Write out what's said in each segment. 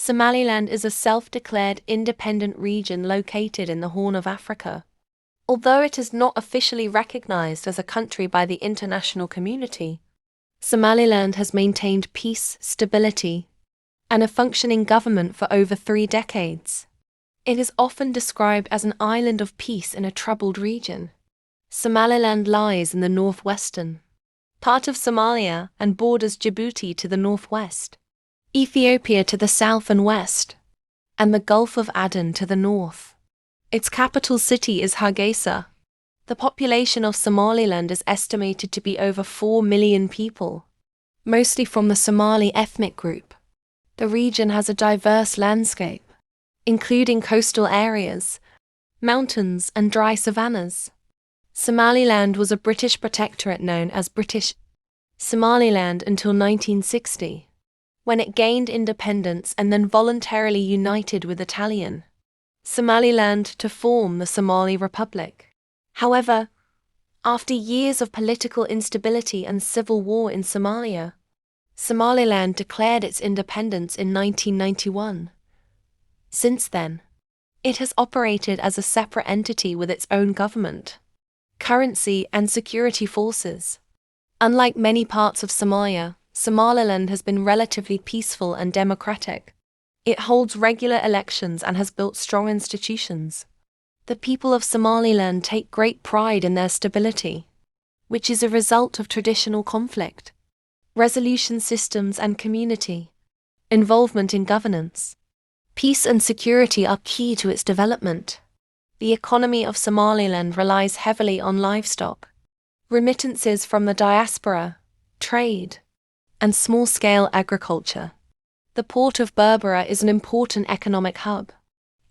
Somaliland is a self-declared independent region located in the Horn of Africa. Although it is not officially recognized as a country by the international community, Somaliland has maintained peace, stability, and a functioning government for over 3 decades. It is often described as an island of peace in a troubled region. Somaliland lies in the northwestern part of Somalia and borders Djibouti to the northwest, Ethiopia to the south and west, and the Gulf of Aden to the north. Its capital city is Hargeisa. The population of Somaliland is estimated to be over 4 million people, mostly from the Somali ethnic group. The region has a diverse landscape, including coastal areas, mountains, and dry savannas. Somaliland was a British protectorate known as British Somaliland until 1960, when it gained independence and then voluntarily united with Italian Somaliland to form the Somali Republic. However, after years of political instability and civil war in Somalia, Somaliland declared its independence in 1991. Since then, it has operated as a separate entity with its own government, currency, and security forces. Unlike many parts of Somalia, Somaliland has been relatively peaceful and democratic. It holds regular elections and has built strong institutions. The people of Somaliland take great pride in their stability, which is a result of traditional conflict, resolution systems, and community involvement in governance. Peace and security are key to its development. The economy of Somaliland relies heavily on livestock, remittances from the diaspora, trade, and small-scale agriculture. The port of Berbera is an important economic hub,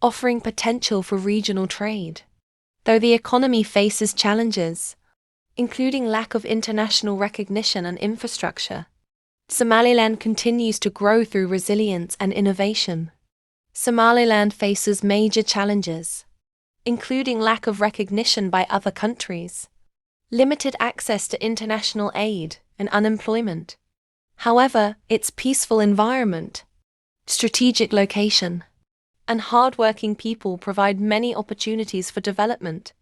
offering potential for regional trade. Though the economy faces challenges, including lack of international recognition and infrastructure, Somaliland continues to grow through resilience and innovation. Somaliland faces major challenges, including lack of recognition by other countries, limited access to international aid, and unemployment. However, its peaceful environment, strategic location, and hard-working people provide many opportunities for development.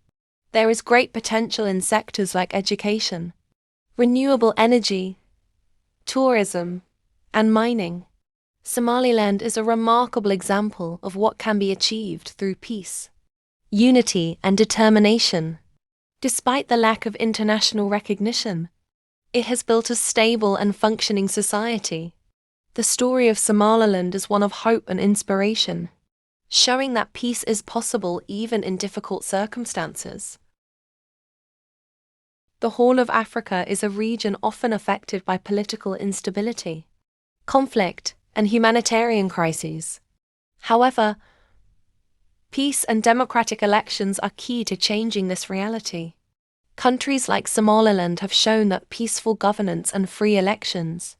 There is great potential in sectors like education, renewable energy, tourism, and mining. Somaliland is a remarkable example of what can be achieved through peace, unity, and determination. Despite the lack of international recognition, it has built a stable and functioning society. The story of Somaliland is one of hope and inspiration, showing that peace is possible even in difficult circumstances. The Horn of Africa is a region often affected by political instability, conflict, and humanitarian crises. However, peace and democratic elections are key to changing this reality. Countries like Somaliland have shown that peaceful governance and free elections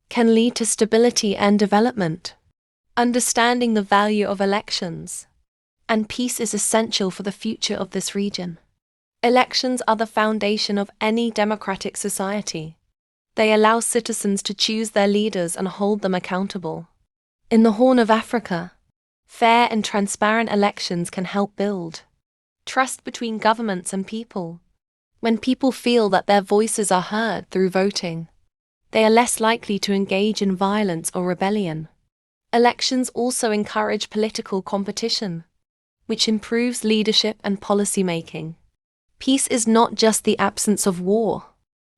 can lead to stability and development. Understanding the value of elections and peace is essential for the future of this region. Elections are the foundation of any democratic society. They allow citizens to choose their leaders and hold them accountable. In the Horn of Africa, fair and transparent elections can help build trust between governments and people. When people feel that their voices are heard through voting, they are less likely to engage in violence or rebellion. Elections also encourage political competition, which improves leadership and policy making. Peace is not just the absence of war.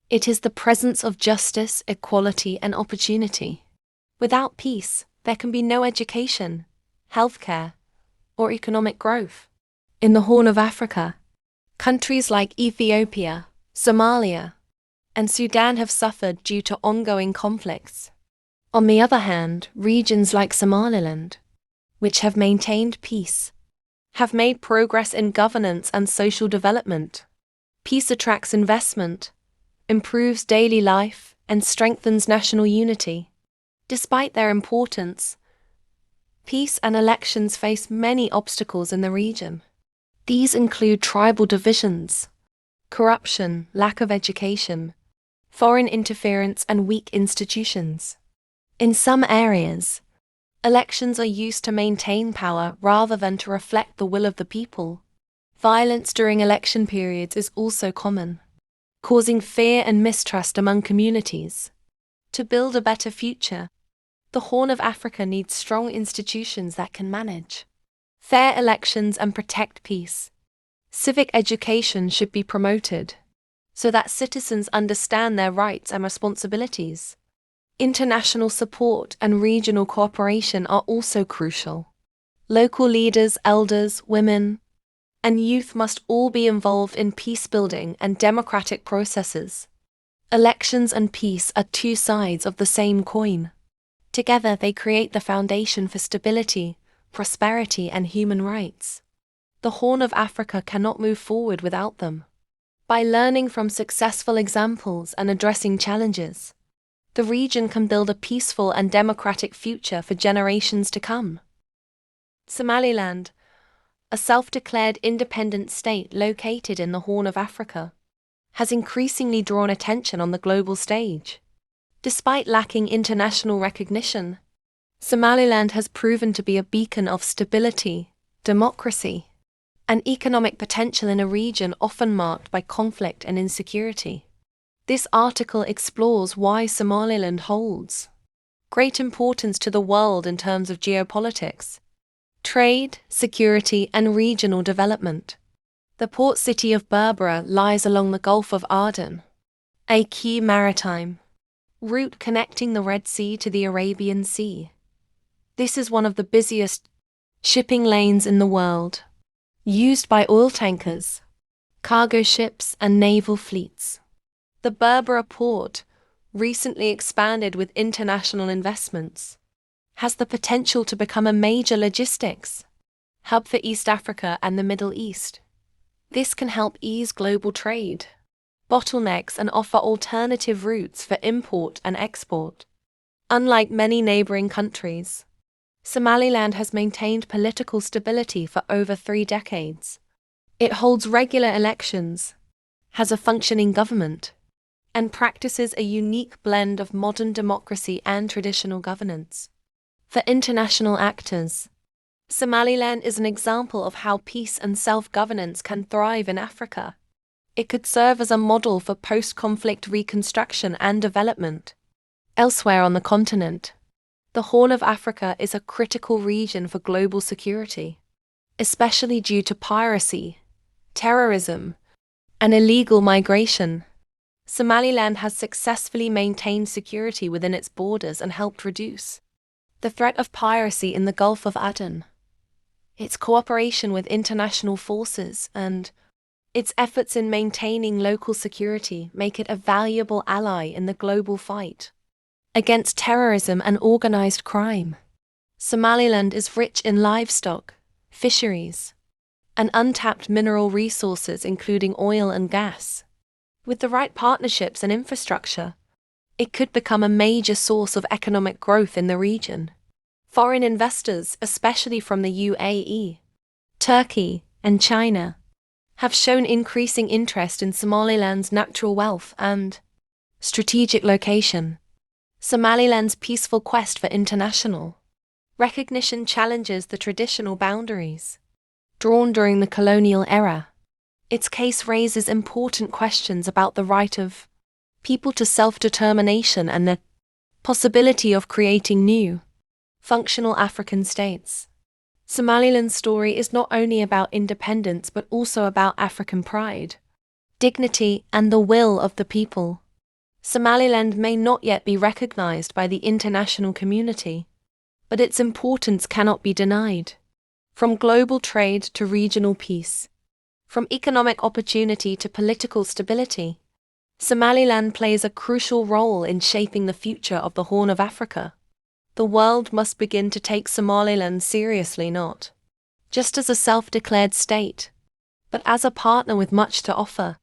It is the presence of justice, equality, and opportunity. Without peace, there can be no education, healthcare, or economic growth. In the Horn of Africa, countries like Ethiopia, Somalia, and Sudan have suffered due to ongoing conflicts. On the other hand, regions like Somaliland, which have maintained peace, have made progress in governance and social development. Peace attracts investment, improves daily life, and strengthens national unity. Despite their importance, peace and elections face many obstacles in the region. These include tribal divisions, corruption, lack of education, foreign interference, and weak institutions. In some areas, Elections are used to maintain power rather than to reflect the will of the people. Violence during election periods is also common, causing fear and mistrust among communities. To build a better future, the Horn of Africa needs strong institutions that can manage fair elections and protect peace. Civic education should be promoted so that citizens understand their rights and responsibilities. International support and regional cooperation are also crucial. Local leaders, elders, women, and youth must all be involved in peace-building and democratic processes. Elections and peace are two sides of the same coin. Together they create the foundation for stability, prosperity, and human rights. The Horn of Africa cannot move forward without them. By learning from successful examples and addressing challenges, the region can build a peaceful and democratic future for generations to come. Somaliland, a self-declared independent state located in the Horn of Africa, has increasingly drawn attention on the global stage. Despite lacking international recognition, Somaliland has proven to be a beacon of stability, democracy, and economic potential in a region often marked by conflict and insecurity. This article explores why Somaliland holds great importance to the world in terms of geopolitics, trade, security, and regional development. The port city of Berbera lies along the Gulf of Aden, a key maritime route connecting the Red Sea to the Arabian Sea. This is one of the busiest shipping lanes in the world, used by oil tankers, cargo ships, and naval fleets. The Berbera port, recently expanded with international investments, has the potential to become a major logistics hub for East Africa and the Middle East. This can help ease global trade bottlenecks and offer alternative routes for import and export. Unlike many neighboring countries, Somaliland has maintained political stability for over 3 decades. It holds regular elections, has a functioning government, and practices a unique blend of modern democracy and traditional governance. For international actors, Somaliland is an example of how peace and self-governance can thrive in Africa. It could serve as a model for post-conflict reconstruction and development. Elsewhere on the continent, the Horn of Africa is a critical region for global security, especially due to piracy, terrorism, and illegal migration. Somaliland has successfully maintained security within its borders and helped reduce the threat of piracy in the Gulf of Aden. Its cooperation with international forces and its efforts in maintaining local security make it a valuable ally in the global fight against terrorism and organized crime. Somaliland is rich in livestock, fisheries, and untapped mineral resources including oil and gas. With the right partnerships and infrastructure, it could become a major source of economic growth in the region. Foreign investors, especially from the UAE, Turkey, and China, have shown increasing interest in Somaliland's natural wealth and strategic location. Somaliland's peaceful quest for international recognition challenges the traditional boundaries drawn during the colonial era. Its case raises important questions about the right of people to self-determination and the possibility of creating new, functional African states. Somaliland's story is not only about independence but also about African pride, dignity, and the will of the people. Somaliland may not yet be recognized by the international community, but its importance cannot be denied. From global trade to regional peace, from economic opportunity to political stability, Somaliland plays a crucial role in shaping the future of the Horn of Africa. The world must begin to take Somaliland seriously, not just as a self-declared state, but as a partner with much to offer.